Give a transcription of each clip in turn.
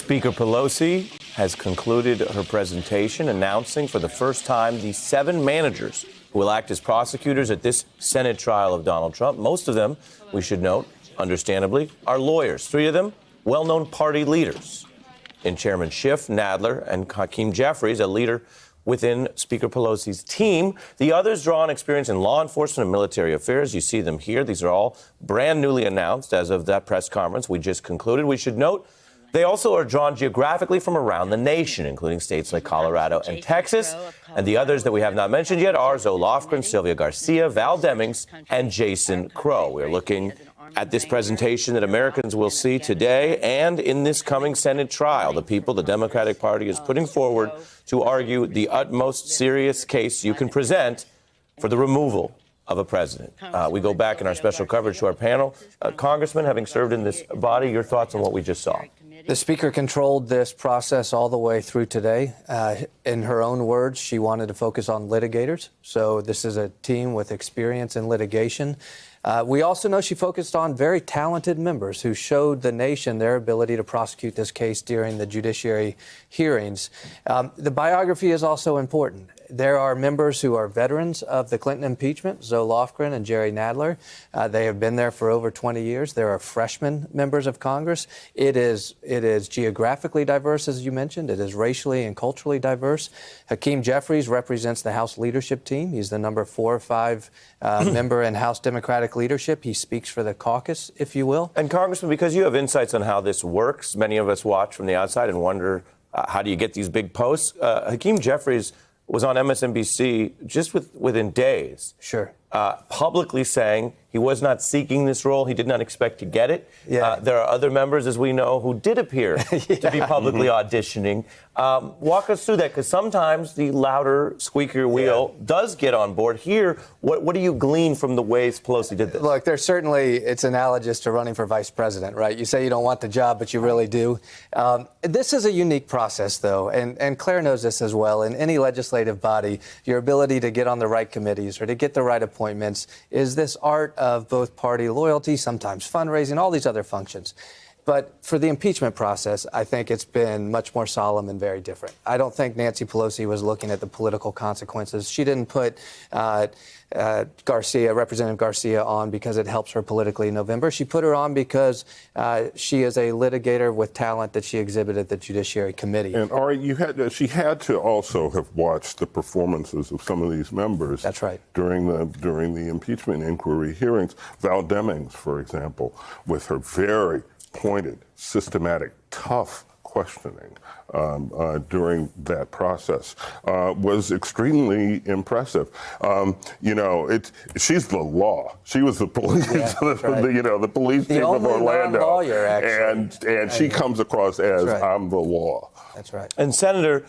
Speaker Pelosi has concluded her presentation, announcing for the first time the 7 managers who will act as prosecutors at this Senate trial of Donald Trump. Most of them, we should note, understandably, are lawyers. 3 of them, well-known party leaders. In Chairman Schiff, Nadler, and Hakeem Jeffries, a leader within Speaker Pelosi's team. The others draw on experience in law enforcement and military affairs. You see them here. These are all brand newly announced as of that press conference we just concluded. We should note they also are drawn geographically from around the nation, including states like Colorado and Texas. And the others that we have not mentioned yet are Zoe Lofgren, Sylvia Garcia, Val Demings, and Jason Crow. We're looking at this presentation that Americans will see today and in this coming Senate trial. The people the Democratic Party is putting forward to argue the utmost serious case you can present for the removal of a president. We go back in our special coverage to our panel. Congressman, having served in this body, your thoughts on what we just saw? The Speaker controlled this process all the way through today. In her own words, she wanted to focus on litigators. So this is a team with experience in litigation. We also know she focused on very talented members who showed the nation their ability to prosecute this case during the judiciary hearings. The biography is also important. There are members who are veterans of the Clinton impeachment, Zoe Lofgren and Jerry Nadler. They have been there for over 20 years. There are freshman members of Congress. It is geographically diverse, as you mentioned. It is racially and culturally diverse. Hakeem Jeffries represents the House leadership team. He's the number 4 or 5 member in House Democratic leadership. He speaks for the caucus, if you will. And Congressman, because you have insights on how this works, many of us watch from the outside and wonder, how do you get these big posts? Hakeem Jeffries was on MSNBC just within days. Sure. Publicly saying he was not seeking this role. He did not expect to get it. Yeah. There are other members, as we know, who did appear to be publicly auditioning. Walk us through that, because sometimes the louder, squeakier wheel does get on board. Here, what do you glean from the ways Pelosi did this? Look, it's analogous to running for vice president, right? You say you don't want the job, but you really do. This is a unique process, though, and Claire knows this as well. In any legislative body, your ability to get on the right committees or to get the right appointments is this art of both party loyalty, sometimes fundraising, all these other functions. But for the impeachment process, I think it's been much more solemn and very different. I don't think Nancy Pelosi was looking at the political consequences. She didn't put Representative Garcia on because it helps her politically in November. She put her on because she is a litigator with talent that she exhibited at the Judiciary Committee. And Ari, she had to also have watched the performances of some of these members. That's right. During the impeachment inquiry hearings. Val Demings, for example, with her very pointed, systematic, tough questioning during that process was extremely impressive. She's the law. She was the police, the police chief of Orlando, lawyer, actually. and she comes across as I'm the law. That's right. And Senator,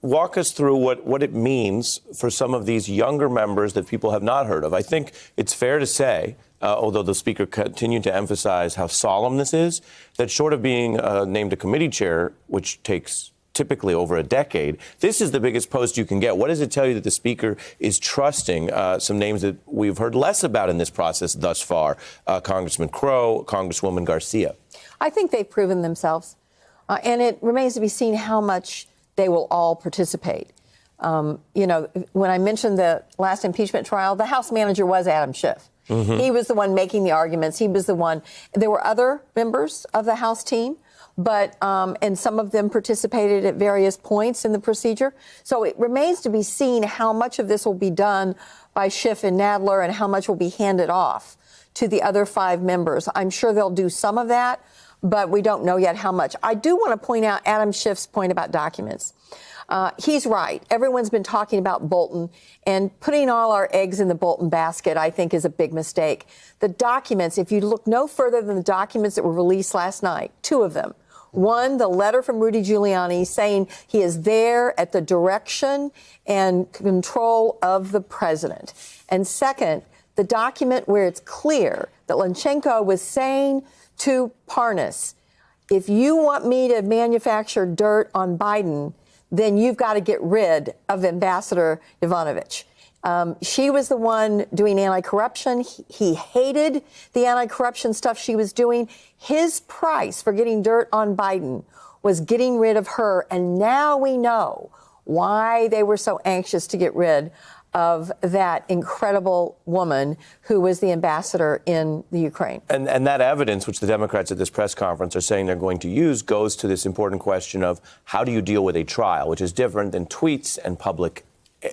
walk us through what it means for some of these younger members that people have not heard of. I think it's fair to say, although the Speaker continued to emphasize how solemn this is, that short of being named a committee chair, which takes typically over a decade, this is the biggest post you can get. What does it tell you that the Speaker is trusting some names that we've heard less about in this process thus far? Congressman Crow, Congresswoman Garcia. I think they've proven themselves, and it remains to be seen how much they will all participate. When I mentioned the last impeachment trial, the House manager was Adam Schiff. Mm-hmm. He was the one making the arguments. He was the one. There were other members of the House team, but and some of them participated at various points in the procedure. So it remains to be seen how much of this will be done by Schiff and Nadler and how much will be handed off to the other 5 members. I'm sure they'll do some of that, but we don't know yet how much. I do want to point out Adam Schiff's point about documents. He's right. Everyone's been talking about Bolton, and putting all our eggs in the Bolton basket, I think, is a big mistake. The documents, if you look no further than the documents that were released last night, 2 of them. One, the letter from Rudy Giuliani saying he is there at the direction and control of the president. And second, the document where it's clear that Longchenko was saying to Parnas, if you want me to manufacture dirt on Biden, then you've got to get rid of Ambassador Yovanovitch. She was the one doing anti-corruption. He hated the anti-corruption stuff she was doing. His price for getting dirt on Biden was getting rid of her. And now we know why they were so anxious to get rid of that incredible woman who was the ambassador in the Ukraine. And that evidence, which the Democrats at this press conference are saying they're going to use, goes to this important question of how do you deal with a trial, which is different than tweets and public,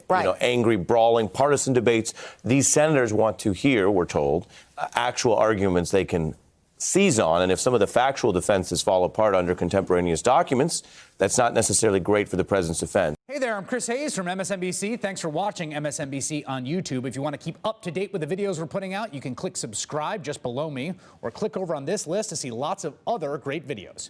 angry, brawling, partisan debates. These senators want to hear, we're told, actual arguments they can seize on. And if some of the factual defenses fall apart under contemporaneous documents, that's not necessarily great for the president's defense. Hey there, I'm Chris Hayes from MSNBC. Thanks for watching MSNBC on YouTube. If you want to keep up to date with the videos we're putting out, you can click subscribe just below me or click over on this list to see lots of other great videos.